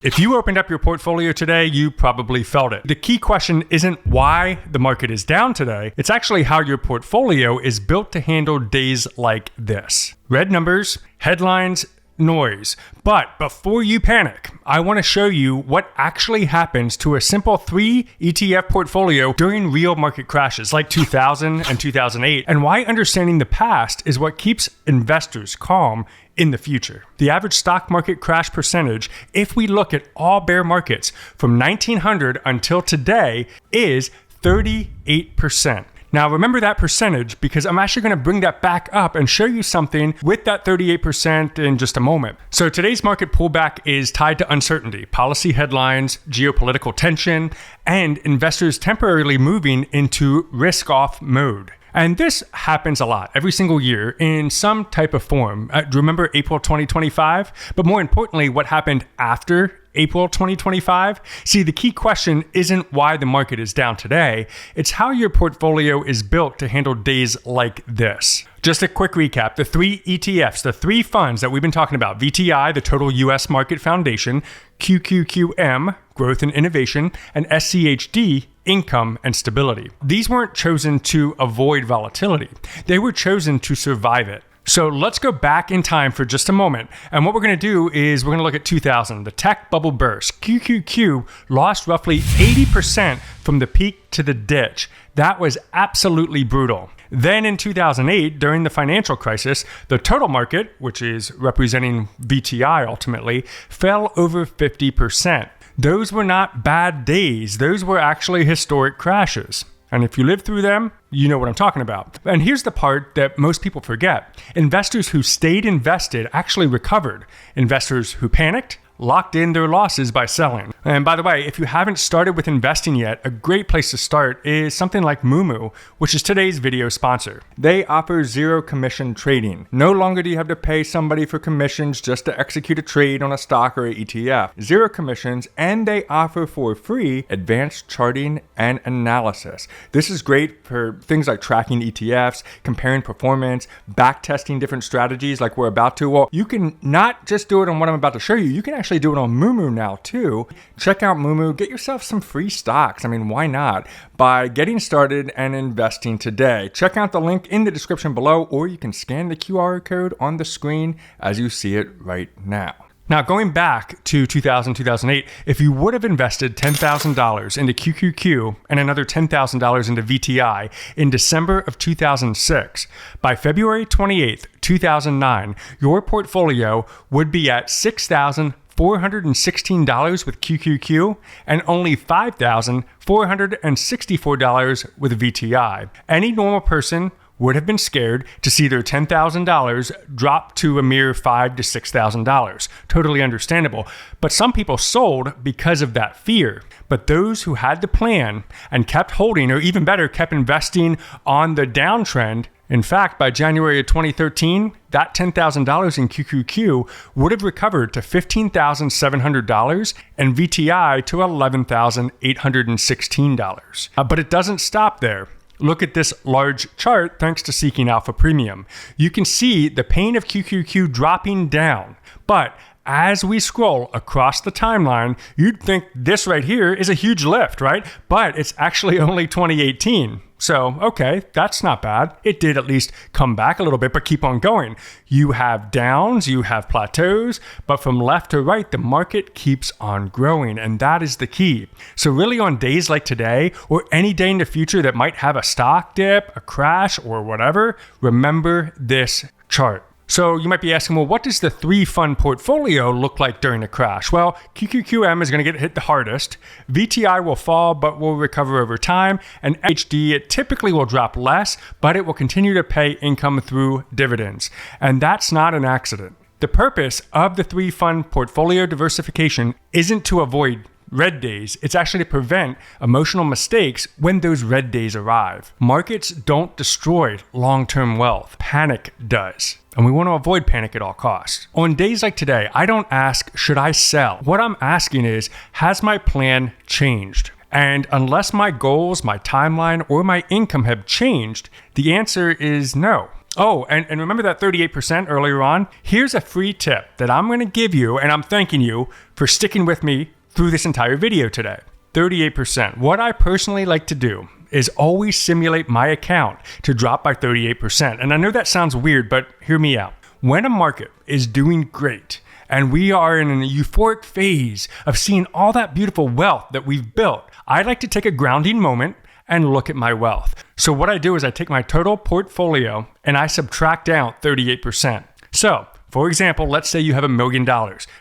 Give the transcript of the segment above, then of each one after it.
If you opened up your portfolio today, you probably felt it. The key question isn't why the market is down today. It's actually how your portfolio is built to handle days like this. Red numbers, headlines, noise. But before you panic, I want to show you what actually happens to a simple 3 ETF portfolio during real market crashes like 2000 and 2008, and why understanding the past is what keeps investors calm in the future. The average stock market crash percentage, if we look at all bear markets from 1900 until today, is 38%. Now remember that percentage because I'm actually going to bring that back up and show you something with that 38% in just a moment. So today's market pullback is tied to uncertainty, policy headlines, geopolitical tension, and investors temporarily moving into risk-off mode. And this happens a lot every single year in some type of form. Remember April 2025? But more importantly, what happened after April 2025? See, the key question isn't why the market is down today. It's how your portfolio is built to handle days like this. Just a quick recap, the 3 ETFs, the 3 funds that we've been talking about, VTI, the Total US Market Foundation, QQQM, Growth and Innovation, and SCHD, Income and Stability. These weren't chosen to avoid volatility. They were chosen to survive it. So let's go back in time for just a moment. And what we're going to do is we're going to look at 2000, the tech bubble burst. QQQ lost roughly 80% from the peak to the ditch. That was absolutely brutal. Then in 2008, during the financial crisis, the total market, which is representing VTI ultimately, fell over 50%. Those were not bad days. Those were actually historic crashes. And if you lived through them, you know what I'm talking about. And here's the part that most people forget. Investors who stayed invested actually recovered. Investors who panicked locked in their losses by selling. And by the way, if you haven't started with investing yet, a great place to start is something like Moomoo, which is today's video sponsor. They offer zero commission trading. No longer do you have to pay somebody for commissions just to execute a trade on a stock or an ETF. Zero commissions, and they offer for free advanced charting and analysis. This is great for things like tracking ETFs, comparing performance, back testing different strategies like we're about to. Well, you can not just do it on what I'm about to show you, you can actually do it on Moomoo now too. Check out Moomoo, get yourself some free stocks. I mean, why not? By getting started and investing today. Check out the link in the description below, or you can scan the QR code on the screen as you see it right now. Now, going back to 2000, 2008, if you would have invested $10,000 into QQQ and another $10,000 into VTI in December of 2006, by February 28th, 2009, your portfolio would be at $6,416 with QQQ and only $5,464 with VTI. Any normal person would have been scared to see their $10,000 drop to a mere $5,000 to $6,000. Totally understandable. But some people sold because of that fear. But those who had the plan and kept holding, or even better, kept investing on the downtrend, in fact, by January of 2013, that $10,000 in QQQ would have recovered to $15,700 and VTI to $11,816. But it doesn't stop there. Look at this large chart thanks to Seeking Alpha Premium. You can see the pain of QQQ dropping down, but as we scroll across the timeline, you'd think this right here is a huge lift, right? But it's actually only 2018. So, okay, that's not bad. It did at least come back a little bit, but keep on going. You have downs, you have plateaus, but from left to right, the market keeps on growing, and that is the key. So really on days like today, or any day in the future that might have a stock dip, a crash, or whatever, remember this chart. So you might be asking, well, what does the 3-fund portfolio look like during a crash? Well, QQQM is going to get hit the hardest. VTI will fall, but will recover over time. And HD, it typically will drop less, but it will continue to pay income through dividends. And that's not an accident. The purpose of the 3-fund portfolio diversification isn't to avoid red days. It's actually to prevent emotional mistakes when those red days arrive. Markets don't destroy long-term wealth. Panic does. And we want to avoid panic at all costs. On days like today, I don't ask, should I sell? What I'm asking is, has my plan changed? And unless my goals, my timeline, or my income have changed, the answer is no. Oh, and remember that 38% earlier on? Here's a free tip that I'm going to give you, and I'm thanking you for sticking with me through this entire video today. 38%. What I personally like to do is always simulate my account to drop by 38%. And I know that sounds weird, but hear me out. When a market is doing great, and we are in a euphoric phase of seeing all that beautiful wealth that we've built, I like to take a grounding moment and look at my wealth. So what I do is I take my total portfolio and I subtract out 38%. So, for example, let's say you have $1 million.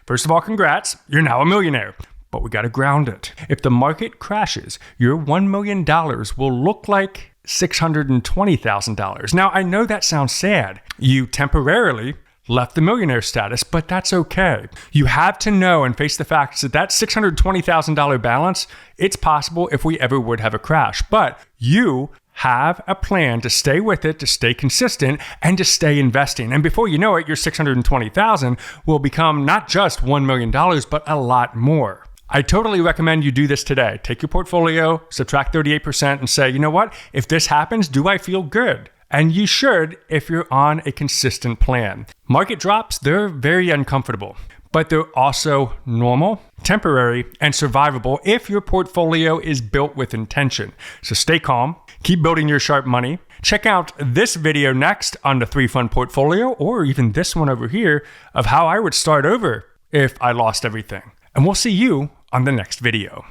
First of all, congrats, you're now a millionaire. But we got to ground it. If the market crashes, your $1 million will look like $620,000. Now, I know that sounds sad. You temporarily left the millionaire status, but that's okay. You have to know and face the facts that that $620,000 balance, it's possible if we ever would have a crash. But you have a plan to stay with it, to stay consistent, and to stay investing. And before you know it, your $620,000 will become not just $1 million, but a lot more. I totally recommend you do this today. Take your portfolio, subtract 38%, and say, you know what? If this happens, do I feel good? And you should if you're on a consistent plan. Market drops, they're very uncomfortable, but they're also normal, temporary, and survivable if your portfolio is built with intention. So stay calm, keep building your Sharpe money. Check out this video next on the 3-fund portfolio, or even this one over here of how I would start over if I lost everything. And we'll see you on the next video.